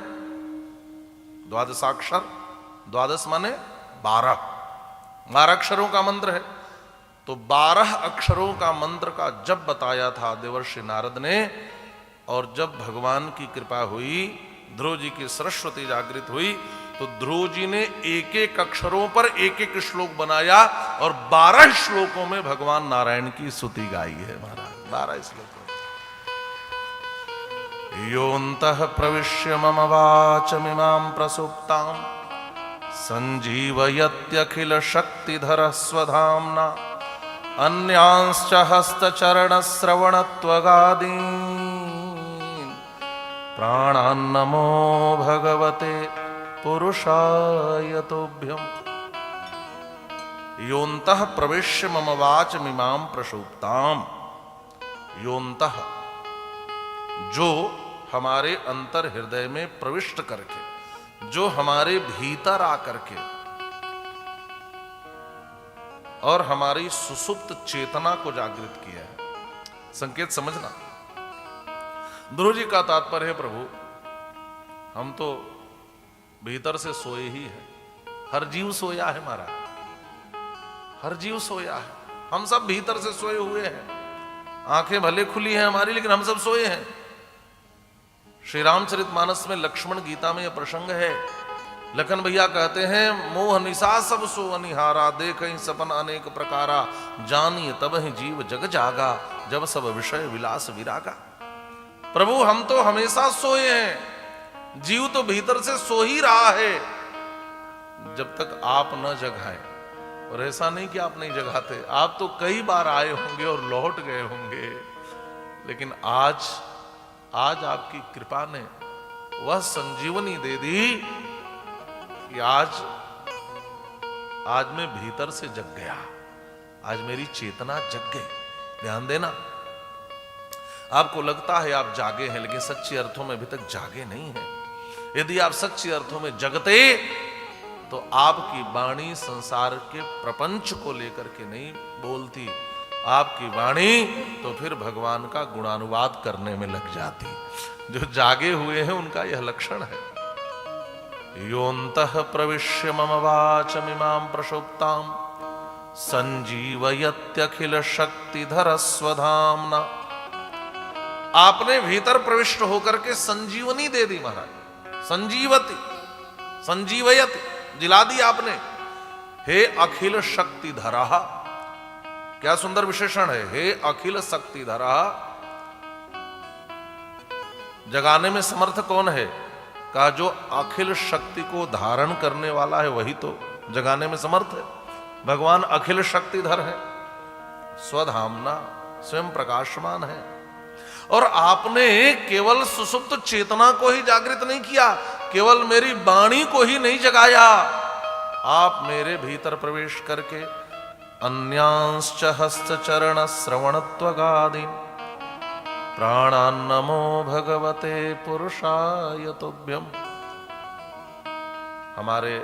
12 अक्षर, 12 माने 12 अक्षरों का मंत्र है। तो 12 अक्षरों का मंत्र का जप बताया था देवर्षि नारद ने। और जब भगवान की कृपा हुई, ध्रुव जी की सरस्वती जागृत हुई, तो ध्रुव जी ने एक एक अक्षरों पर एक एक श्लोक बनाया और 12 श्लोकों में भगवान नारायण की स्तुति गाई है महाराज। 12 श्लोकों। योऽन्तः प्रविश्य मम वाचमिमां प्रसुप्तां संजीवयत्यखिल शक्तिधरः स्वधाम्ना अन्यांश्च हस्तचरण श्रवणत्वगादीन् प्राणान्नमो भगवते पुरुषाय तुभ्यम्। योऽन्तः प्रविश्य मम वाचमिमां प्रसुप्तां, योऽन्तः जो हमारे अंतर हृदय में प्रविष्ट करके, जो हमारे भीतर आकर के और हमारी सुसुप्त चेतना को जागृत किया है। संकेत समझना। ध्रुव जी का तात्पर्य है प्रभु हम तो भीतर से सोए ही हैं, हर जीव सोया है महाराज, हर जीव सोया है। हम सब भीतर से सोए हुए हैं, आंखें भले खुली हैं हमारी लेकिन हम सब सोए हैं। श्री रामचरितमानस में लक्ष्मण गीता में यह प्रसंग है लखन भैया कहते हैं मोह निशा सब सो अनिहारा, देखहि सपन अनेक प्रकारा, जानिए तब ही जीव जग जागा, जब सब विषय विलास विरागा। प्रभु हम तो हमेशा सोए हैं, जीव तो भीतर से सो ही रहा है जब तक आप न जगाएं। और ऐसा नहीं कि आप नहीं जगाते, आप तो कई बार आए होंगे और लौट गए होंगे, लेकिन आज आपकी कृपा ने वह संजीवनी दे दी कि आज मैं भीतर से जग गया, आज मेरी चेतना जग गई। ध्यान देना, आपको लगता है आप जागे हैं, लेकिन सच्चे अर्थों में अभी तक जागे नहीं हैं। यदि आप सच्चे अर्थों में जगते तो आपकी वाणी संसार के प्रपंच को लेकर के नहीं बोलती, आपकी वाणी तो फिर भगवान का गुणानुवाद करने में लग जाती। जो जागे हुए हैं उनका यह लक्षण है। योऽन्तः प्रविश्य मम वाचमिमां प्रसुप्तां संजीवयत्यखिल शक्तिधर स्वधाम्ना। आपने भीतर प्रविष्ट होकर के संजीवनी दे दी महाराज, संजीवती संजीवयति जिला दी आपने। हे अखिल शक्तिधरा, क्या सुंदर विशेषण है, हे अखिल शक्तिधरा। जगाने में समर्थ कौन है? कहा जो अखिल शक्ति को धारण करने वाला है वही तो जगाने में समर्थ है। भगवान अखिल शक्तिधर है, स्वधामना, स्वयं प्रकाशमान है। और आपने केवल सुसुप्त चेतना को ही जागृत नहीं किया, केवल मेरी वाणी को ही नहीं जगाया, आप मेरे भीतर प्रवेश करके अन्यांश्च हस्तचरण श्रवणत्वगादीन प्राणान्नमो भगवते पुरुषाय तुभ्यम। हमारे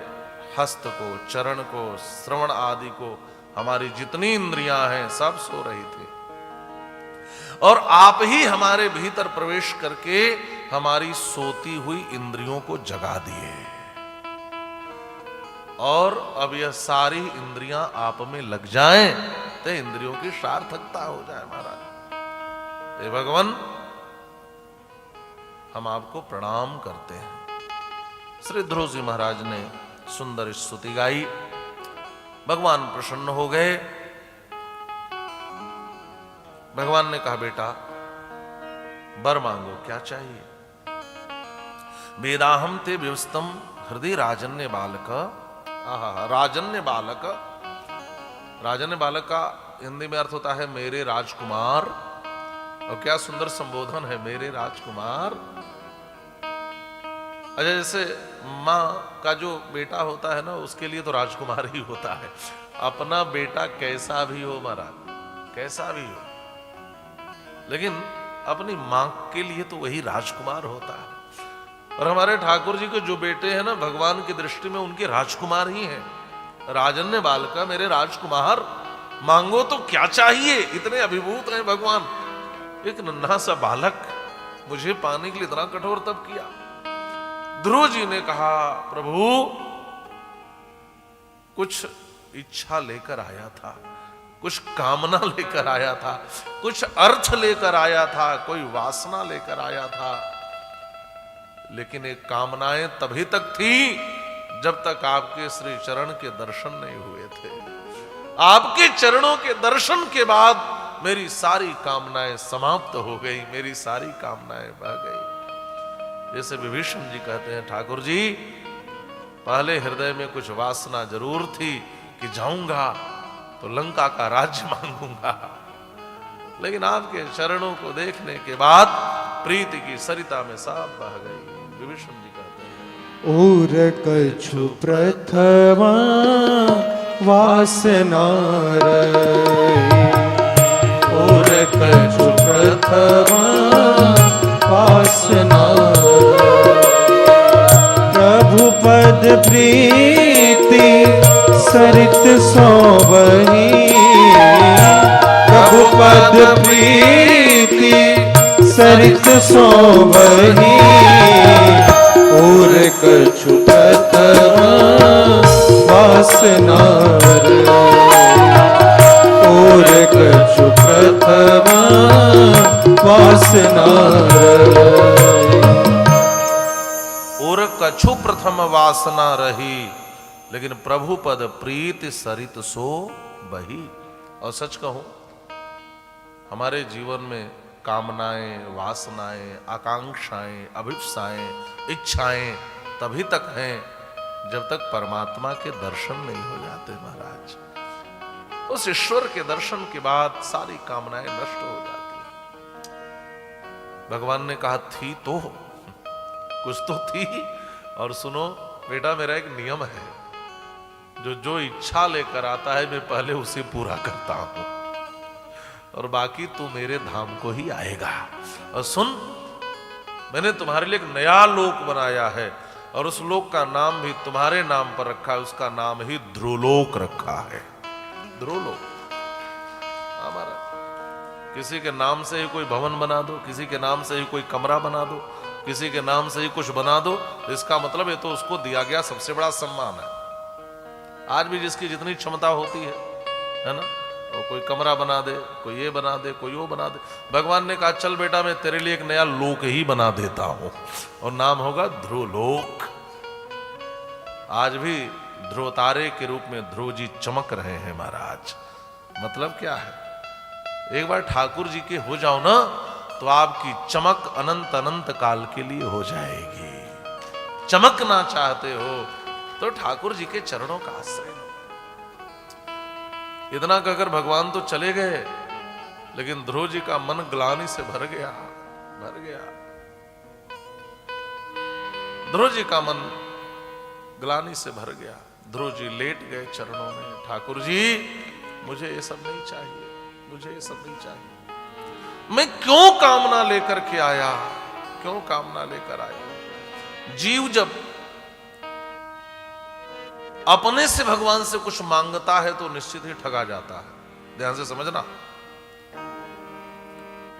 हस्त को, चरण को, श्रवण आदि को, हमारी जितनी इंद्रियां हैं सब सो रही थी, और आप ही हमारे भीतर प्रवेश करके हमारी सोती हुई इंद्रियों को जगा दिए। और अब यह सारी इंद्रियां आप में लग जाएं तो इंद्रियों की सार्थकता हो जाए महाराज। हे भगवान, हम आपको प्रणाम करते हैं। श्री ध्रुव जी महाराज ने सुंदर स्तुति गाई, भगवान प्रसन्न हो गए। भगवान ने कहा बेटा वर मांगो, क्या चाहिए? वेदाहम ते व्यस्तम हृदय राजन्य बालक। राजन्य बालक, राजन्य बालक का हिंदी में अर्थ होता है मेरे राजकुमार। और क्या सुंदर संबोधन है, मेरे राजकुमार। अच्छा, जैसे माँ का जो बेटा होता है ना, उसके लिए तो राजकुमार ही होता है। अपना बेटा कैसा भी हो महाराज, कैसा भी हो, लेकिन अपनी मां के लिए तो वही राजकुमार होता है। और हमारे ठाकुर जी के जो बेटे हैं ना, भगवान की दृष्टि में उनके राजकुमार ही हैं। राजन्य बालका, मेरे राजकुमार, मांगो तो क्या चाहिए? इतने अभिभूत हैं भगवान। एक नन्हा सा बालक मुझे पाने के लिए इतना कठोर तप किया। ध्रुव जी ने कहा प्रभु कुछ इच्छा लेकर आया था, कुछ कामना लेकर आया था, कुछ अर्थ लेकर आया था, कोई वासना लेकर आया था, लेकिन एक कामनाएं तभी तक थी जब तक आपके श्री चरण के दर्शन नहीं हुए थे। आपके चरणों के दर्शन के बाद मेरी सारी कामनाएं समाप्त हो गई, मेरी सारी कामनाएं बह गई। जैसे विभीषण जी कहते हैं, ठाकुर जी पहले हृदय में कुछ वासना जरूर थी कि जाऊंगा तो लंका का राज्य मांगूंगा, लेकिन आपके चरणों को देखने के बाद प्रीति की सरिता में सब बह गई। विभीषण जी कहते हैं, और कछु प्रथमा वासना रही, और कछु प्रथमा वासना प्रभु पद प्रीति सरित सोबही, प्रभु पद प्रीति सरित सोबही, और कछु प्रथमा वासना रही, और कछु प्रथमा वासना रही। और कछु प्रथम वासना रही, लेकिन प्रभु पद प्रीति सरित सो बही। और सच कहूं, हमारे जीवन में कामनाएं, वासनाएं, आकांक्षाएं, अभिप्साएं, इच्छाएं तभी तक हैं जब तक परमात्मा के दर्शन नहीं हो जाते महाराज। उस ईश्वर के दर्शन के बाद सारी कामनाएं नष्ट हो जाती हैं। भगवान ने कहा थी तो कुछ तो थी। और सुनो बेटा, मेरा एक नियम है, जो इच्छा लेकर आता है मैं पहले उसे पूरा करता हूं, और बाकी तू मेरे धाम को ही आएगा। और सुन, मैंने तुम्हारे लिए एक नया लोक बनाया है, और उस लोक का नाम भी तुम्हारे नाम पर रखा है। उसका नाम ही ध्रुवलोक रखा है। ध्रुवलोक हमारा, किसी के नाम से ही कोई भवन बना दो, किसी के नाम से ही कोई कमरा बना दो, किसी के नाम से ही कुछ बना दो, इसका मतलब है तो उसको दिया गया सबसे बड़ा सम्मान है। आज भी जिसकी जितनी क्षमता होती है ना, वो कोई कमरा बना दे, कोई ये बना दे, कोई वो बना दे। भगवान ने कहा चल बेटा, मैं तेरे लिए एक नया लोक ही बना देता हूं, और नाम होगा ध्रुवलोक। आज भी ध्रुव तारे के रूप में ध्रुव जी चमक रहे हैं महाराज। मतलब क्या है, एक बार ठाकुर जी के हो जाओ ना, तो आपकी चमक अनंत अनंत काल के लिए हो जाएगी। चमकना चाहते हो तो ठाकुर जी के चरणों का आश्रय लो। इतना कहकर भगवान तो चले गए, लेकिन ध्रुव जी का मन ग्लानि से भर गया। ध्रुव जी का मन ग्लानि से भर गया। ध्रुव जी लेट गए चरणों में। ठाकुर जी, मुझे ये सब नहीं चाहिए, मुझे ये सब नहीं चाहिए। मैं क्यों कामना लेकर के आया, क्यों कामना लेकर आया? जीव जब अपने से भगवान से कुछ मांगता है तो निश्चित ही ठगा जाता है। ध्यान से समझना,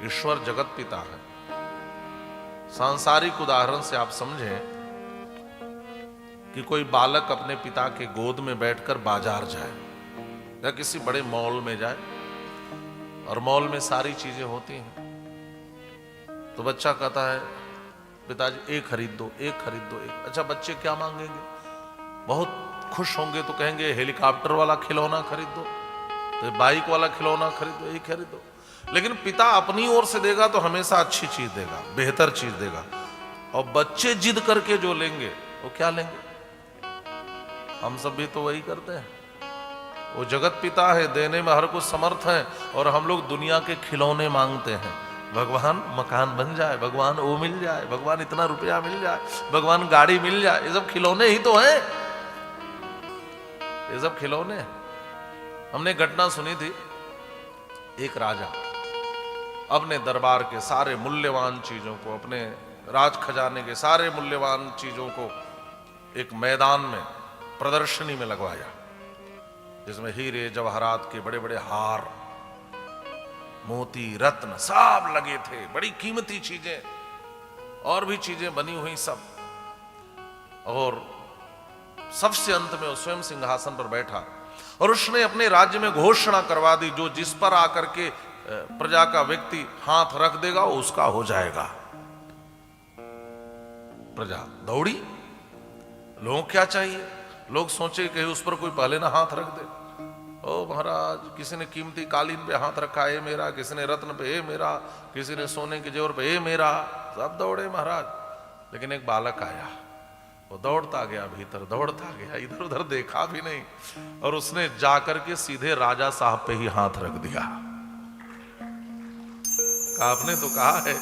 ईश्वर जगत पिता है। सांसारिक उदाहरण से आप समझें कि कोई बालक अपने पिता के गोद में बैठकर बाजार जाए या किसी बड़े मॉल में जाए, और मॉल में सारी चीजें होती हैं, तो बच्चा कहता है पिताजी एक खरीद दो, एक खरीद दो, एक। अच्छा, बच्चे क्या मांगेंगे? बहुत खुश होंगे तो कहेंगे हेलीकॉप्टर वाला खिलौना खरीद दो, तो बाइक वाला खिलौना खरीद दो, एक खरीद दो। लेकिन पिता अपनी ओर से देगा तो हमेशा अच्छी चीज देगा, बेहतर चीज देगा। और बच्चे जिद करके जो लेंगे वो क्या लेंगे? हम सब भी तो वही करते हैं। वो जगत पिता है, देने में हर कुछ समर्थ है, और हम लोग दुनिया के खिलौने मांगते हैं। भगवान मकान बन जाए, भगवान वो मिल जाए, भगवान इतना रुपया मिल जाए, भगवान गाड़ी मिल जाए। ये सब खिलौने ही तो हैं, ये सब खिलौने। हमने घटना सुनी थी, एक राजा अपने दरबार के सारे मूल्यवान चीजों को, अपने राज खजाने के सारे मूल्यवान चीजों को एक मैदान में प्रदर्शनी में लगवाया, जिसमें हीरे जवाहरात के बड़े बड़े हार, मोती, रत्न सब लगे थे, बड़ी कीमती चीजें और भी चीजें बनी हुई सब। और सबसे अंत में वो स्वयं सिंहासन पर बैठा, और उसने अपने राज्य में घोषणा करवा दी, जो जिस पर आकर के प्रजा का व्यक्ति हाथ रख देगा वो उसका हो जाएगा। प्रजा दौड़ी, लोगों क्या चाहिए? लोग सोचे कि उस पर कोई पहले ना हाथ रख दे। ओ महाराज, किसी ने कीमती कालीन पे हाथ रखा है मेरा, किसी ने रत्न पे है मेरा, किसी ने सोने के जेवर पे है मेरा। सब दौड़े महाराज। लेकिन एक बालक आया, वो दौड़ता गया भीतर, दौड़ता गया, इधर उधर देखा भी नहीं, और उसने जाकर के सीधे राजा साहब पे ही हाथ रख दिया। आपने तो कहा है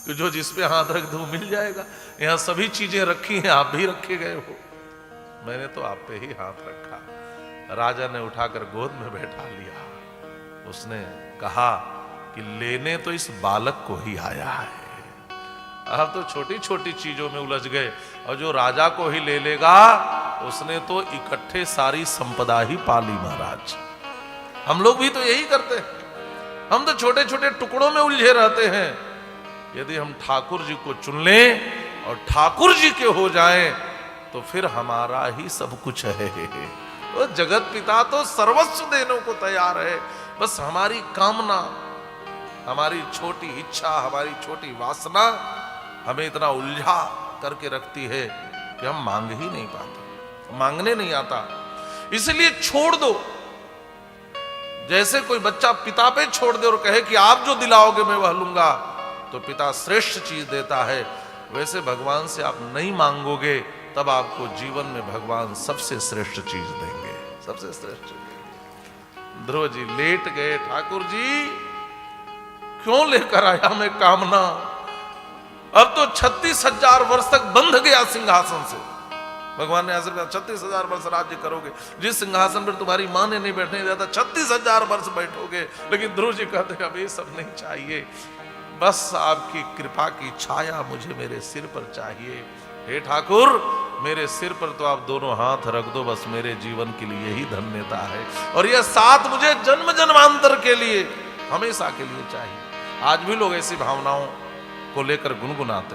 कि जो जिस पे हाथ रख दो मिल जाएगा। यहां सभी चीजें रखी हैं, आप भी रखे गए हो, मैंने तो आप पे ही हाथ रखा। राजा ने उठाकर गोद में बैठा लिया। उसने कहा कि लेने तो इस बालक को ही आया है। आप तो छोटी छोटी चीजों में उलझ गए, और जो राजा को ही ले लेगा उसने तो इकट्ठे सारी संपदा ही पाली महाराज। हम लोग भी तो यही करते हैं, हम तो छोटे छोटे टुकड़ों में उलझे रहते हैं। यदि हम ठाकुर जी को चुन लें और ठाकुर जी के हो जाएं, तो फिर हमारा ही सब कुछ है। वो जगत पिता तो सर्वस्व देने को तैयार है। बस हमारी कामना, हमारी छोटी इच्छा, हमारी छोटी वासना हमें इतना उलझा करके रखती है कि हम मांग ही नहीं पाते, मांगने नहीं आता, इसलिए छोड़ दो। जैसे कोई बच्चा पिता पे छोड़ दे और कहे कि आप जो दिलाओगे मैं वह लूंगा, तो पिता श्रेष्ठ चीज देता है, वैसे भगवान से आप नहीं मांगोगे तब आपको जीवन में भगवान सबसे श्रेष्ठ चीज देंगे, सबसे श्रेष्ठ देंगे। ध्रुव जी लेट गए, ठाकुर जी क्यों लेकर आया मैं कामना, अब तो 36,000 वर्ष तक बंध गया सिंहासन से। भगवान ने आशीर्वाद 36,000 वर्ष राज्य करोगे, जिस सिंहासन पर तुम्हारी मां ने नहीं बैठने दिया था 36,000 वर्ष बैठोगे। लेकिन ध्रुव जी कहते अब ये सब नहीं चाहिए, बस आपकी कृपा की छाया मुझे मेरे सिर पर चाहिए। हे ठाकुर मेरे सिर पर तो आप दोनों हाथ रख दो, बस मेरे जीवन के लिए यही धन्यता है, और यह साथ मुझे जन्म जन्मांतर के लिए हमेशा के लिए चाहिए। आज भी लोग ऐसी भावनाओं को लेकर गुनगुनाते हैं।